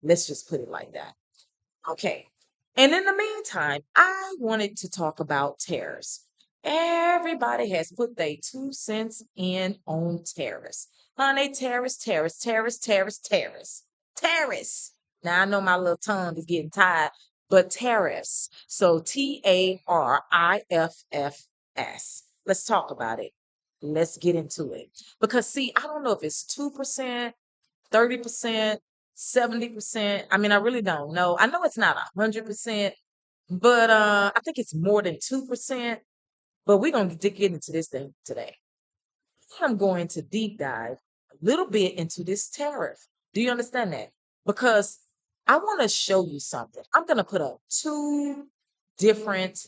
Let's just put it like that. Okay. And in the meantime, I wanted to talk about tariffs. Everybody has put their 2 cents in on tariffs. Honey, tariffs, tariffs, tariffs, tariffs, tariffs, tariffs. Now I know my little tongue is getting tired, but tariffs. So Tariffs. Let's talk about it. Let's get into it. Because see, I don't know if it's 2%, 30%, 70%. I mean, I really don't know. I know it's not 100%, but I think it's more than 2%. But we're gonna get into this thing today. I'm going to deep dive a little bit into this tariff. Do you understand that? Because I want to show you something. I'm gonna put up two different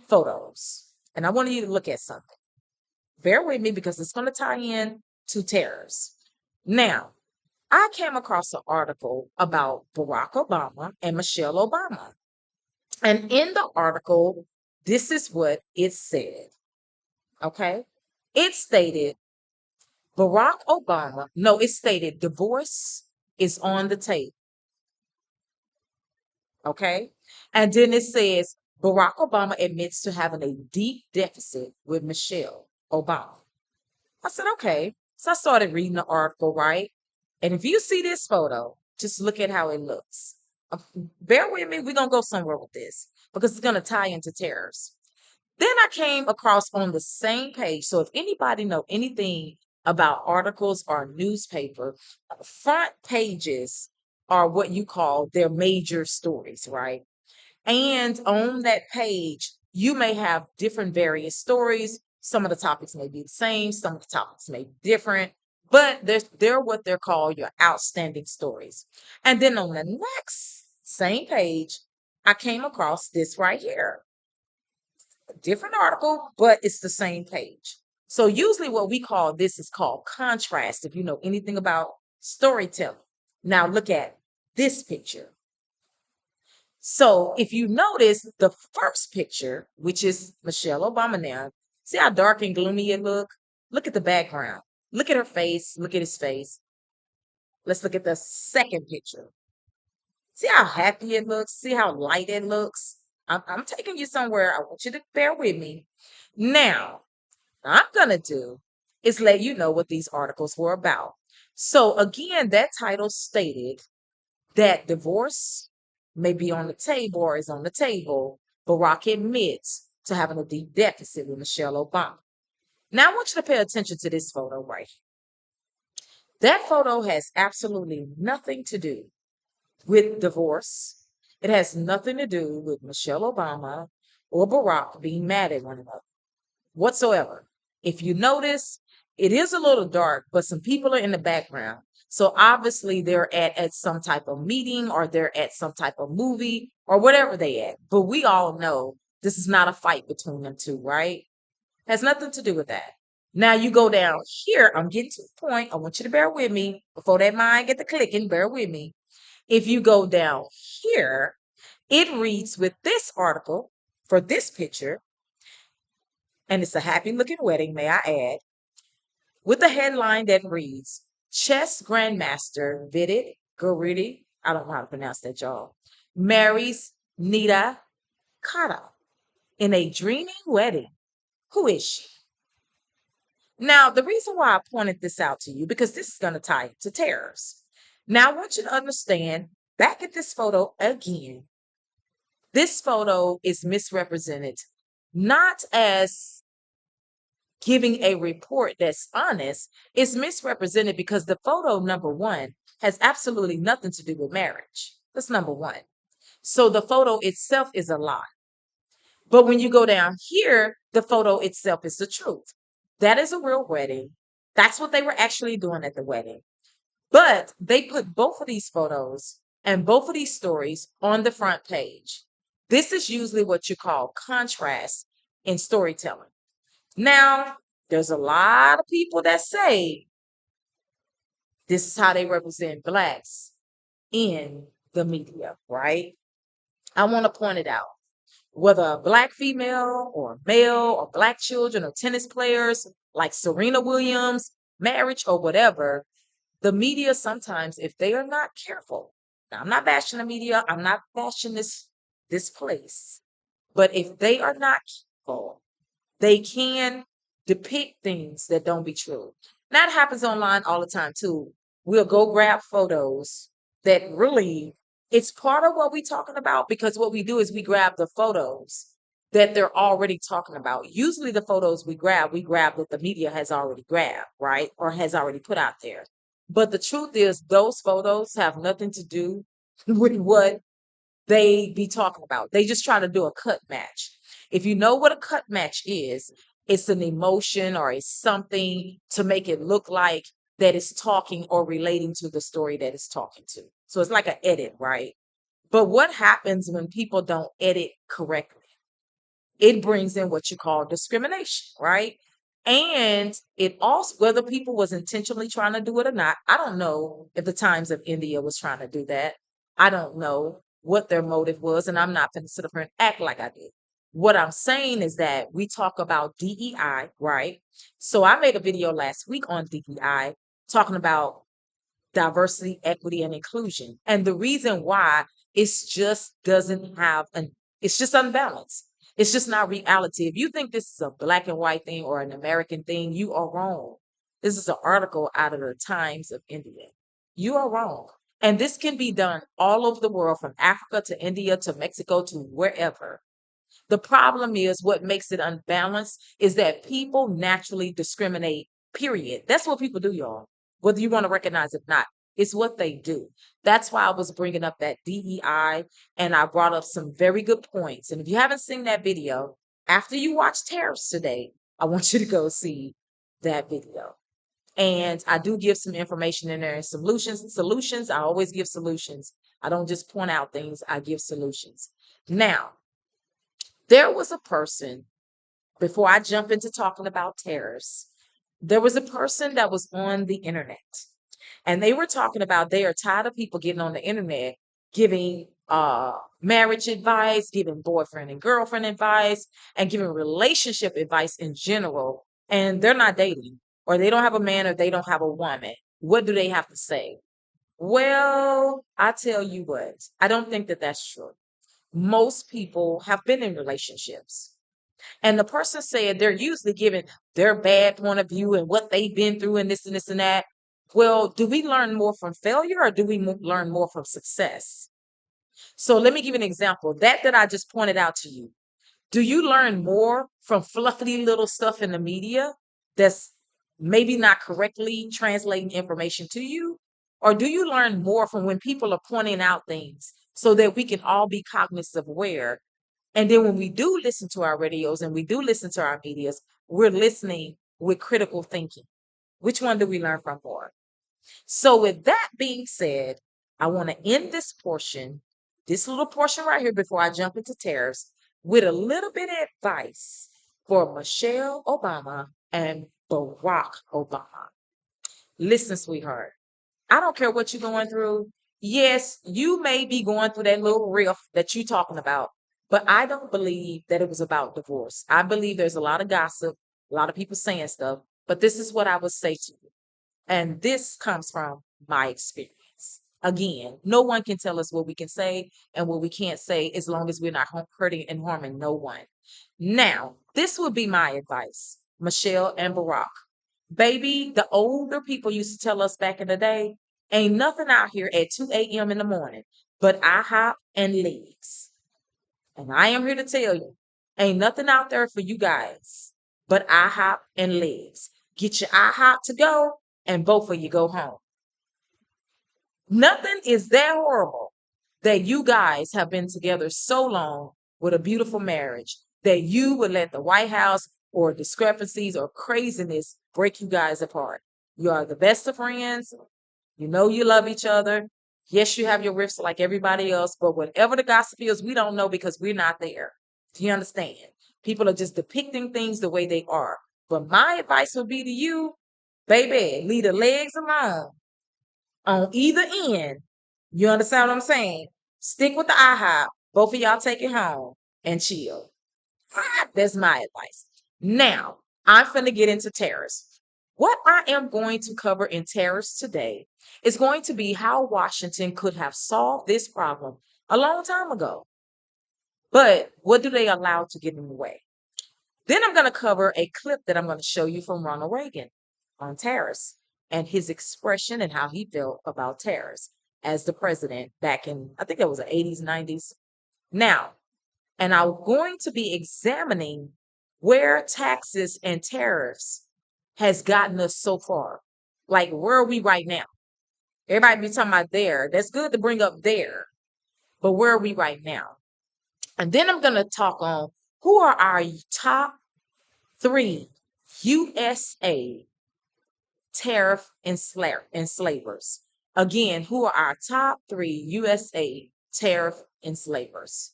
photos, and I want you to look at something. Bear with me because it's going to tie in to tariffs. Now, I came across an article about Barack Obama and Michelle Obama. And in the article, this is what it said. Okay. It stated it stated divorce is on the table. Okay. And then it says Barack Obama admits to having a deep deficit with Michelle Obama. I said, okay. So I started reading the article, right? And if you see this photo, just look at how it looks. Bear with me. We're going to go somewhere with this because it's going to tie into tariffs. Then I came across on the same page. So if anybody know anything about articles or newspaper, front pages are what you call their major stories, right? And on that page, you may have different various stories. Some of the topics may be the same, some of the topics may be different, but they're what they're called your outstanding stories. And then on the next same page, I came across this right here. A different article, but it's the same page. So usually what we call this is called contrast, if you know anything about storytelling. Now look at this picture. So if you notice the first picture, which is Michelle Obama now, see how dark and gloomy it look? Look at the background. Look at her face. Look at his face. Let's look at the second picture. See how happy it looks? See how light it looks? I'm taking you somewhere. I want you to bear with me. Now, I'm going to do is let you know what these articles were about. So again, that title stated that divorce may be on the table or is on the table. Barack admits to having a deep deficit with Michelle Obama. Now, I want you to pay attention to this photo right here. That photo has absolutely nothing to do with divorce. It has nothing to do with Michelle Obama or Barack being mad at one another whatsoever. If you notice, it is a little dark, but some people are in the background. So obviously they're at some type of meeting or they're at some type of movie or whatever they at. But we all know this is not a fight between them two, right? Has nothing to do with that. Now you go down here. I'm getting to the point. I want you to bear with me before that mind get the clicking. Bear with me. If you go down here, it reads with this article for this picture, and it's a happy looking wedding, may I add, with a headline that reads, Chess Grandmaster Vidit Guridi, I don't know how to pronounce that, y'all, marries Nita Kata in a dreaming wedding. Who is she? Now, the reason why I pointed this out to you, because this is going to tie to tariffs. Now, I want you to understand, back at this photo again, this photo is misrepresented, not as giving a report that's honest. It's misrepresented because the photo, number one, has absolutely nothing to do with marriage. That's number one. So the photo itself is a lie. But when you go down here, the photo itself is the truth. That is a real wedding. That's what they were actually doing at the wedding. But they put both of these photos and both of these stories on the front page. This is usually what you call contrast in storytelling. Now, there's a lot of people that say this is how they represent Blacks in the media, right? I want to point it out. Whether a Black female or male or Black children or tennis players like Serena Williams, marriage or whatever, the media sometimes, if they are not careful, Now, I'm not bashing the media. I'm not bashing this place. But if they are not careful, they can depict things that don't be true. That happens online all the time too. We'll go grab photos that really it's part of what we're talking about because what we do is we grab the photos that they're already talking about. Usually the photos we grab that the media has already grabbed, right? Or has already put out there. But the truth is those photos have nothing to do with what they be talking about. They just try to do a cut match. If you know what a cut match is, it's an emotion or it's something to make it look like that it's talking or relating to the story that it's talking to. So it's like an edit, right? But what happens when people don't edit correctly? It brings in what you call discrimination, right? And it also, whether people was intentionally trying to do it or not, I don't know if the Times of India was trying to do that. I don't know what their motive was, and I'm not going to sit up here and act like I did. What I'm saying is that we talk about DEI, right? So I made a video last week on DEI talking about diversity, equity, and inclusion. And the reason why it's just doesn't have it's just unbalanced. It's just not reality. If you think this is a black and white thing or an American thing, you are wrong. This is an article out of the Times of India. You are wrong. And this can be done all over the world, from Africa to India to Mexico to wherever. The problem is what makes it unbalanced is that people naturally discriminate, period. That's what people do, y'all. Whether you want to recognize it or not, it's what they do. That's why I was bringing up that DEI and I brought up some very good points. And if you haven't seen that video, after you watch Tariffs today, I want you to go see that video. And I do give some information in there, solutions. I always give solutions. I don't just point out things, I give solutions. Now, there was a person, before I jump into talking about tariffs, there was a person that was on the internet and they were talking about they are tired of people getting on the internet giving marriage advice, giving boyfriend and girlfriend advice, and giving relationship advice in general. And they're not dating, or they don't have a man, or they don't have a woman. What do they have to say? Well, I tell you what, I don't think that that's true. Most people have been in relationships. And the person said they're usually giving their bad point of view and what they've been through and this and this and that. Well, do we learn more from failure or do we learn more from success? So let me give you an example. That I just pointed out to you. Do you learn more from fluffy little stuff in the media that's maybe not correctly translating information to you? Or do you learn more from when people are pointing out things so that we can all be cognizant of where? And then when we do listen to our radios and we do listen to our medias, we're listening with critical thinking. Which one do we learn from more? So, with that being said, I want to end this little portion right here before I jump into tariffs, with a little bit of advice for Michelle Obama and Barack Obama. Listen, sweetheart, I don't care what you're going through. Yes, you may be going through that little rift that you're talking about, but I don't believe that it was about divorce. I believe there's a lot of gossip, a lot of people saying stuff, but this is what I would say to you. And this comes from my experience. Again, no one can tell us what we can say and what we can't say as long as we're not hurting and harming no one. Now, this would be my advice, Michelle and Barack. Baby, the older people used to tell us back in the day, ain't nothing out here at 2 a.m. in the morning but IHOP and legs. And I am here to tell you, ain't nothing out there for you guys but IHOP and legs. Get your IHOP to go and both of you go home. Nothing is that horrible that you guys have been together so long with a beautiful marriage that you would let the White House or discrepancies or craziness break you guys apart. You are the best of friends. You know you love each other. Yes, you have your rifts like everybody else, but whatever the gossip is, we don't know because we're not there. Do you understand? People are just depicting things the way they are. But my advice would be to you, baby, leave the legs alone on either end. You understand what I'm saying? Stick with the IHOP. Both of y'all take it home and chill. That's my advice. Now, I'm finna get into tariffs. What I am going to cover in tariffs today is going to be how Washington could have solved this problem a long time ago. But what do they allow to get in the way? Then I'm going to cover a clip that I'm going to show you from Ronald Reagan on tariffs and his expression and how he felt about tariffs as the president back in, I think it was the 80s, 90s. Now, and I'm going to be examining where taxes and tariffs has gotten us so far. Like, where are we right now? Everybody be talking about there. That's good to bring up there, but where are we right now? And then I'm going to talk on who are our top 3 USA tariff enslavers. Again, who are our top 3 USA tariff enslavers?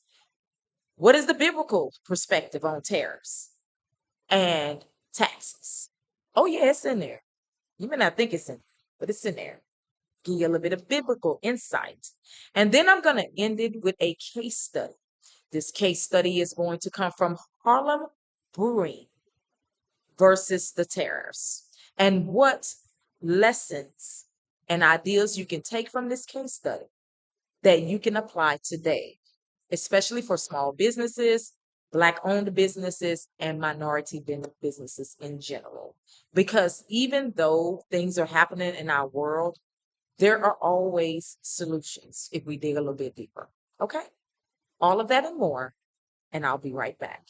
What is the biblical perspective on tariffs and taxes? Oh, yeah, it's in there. You may not think it's in there, but it's in there. Give you a little bit of biblical insight. And then I'm going to end it with a case study. This case study is going to come from Harlem Brewing versus the tariffs, and what lessons and ideas you can take from this case study that you can apply today, especially for small businesses, Black-owned businesses, and minority businesses in general. Because even though things are happening in our world, there are always solutions if we dig a little bit deeper. Okay? All of that and more, and I'll be right back.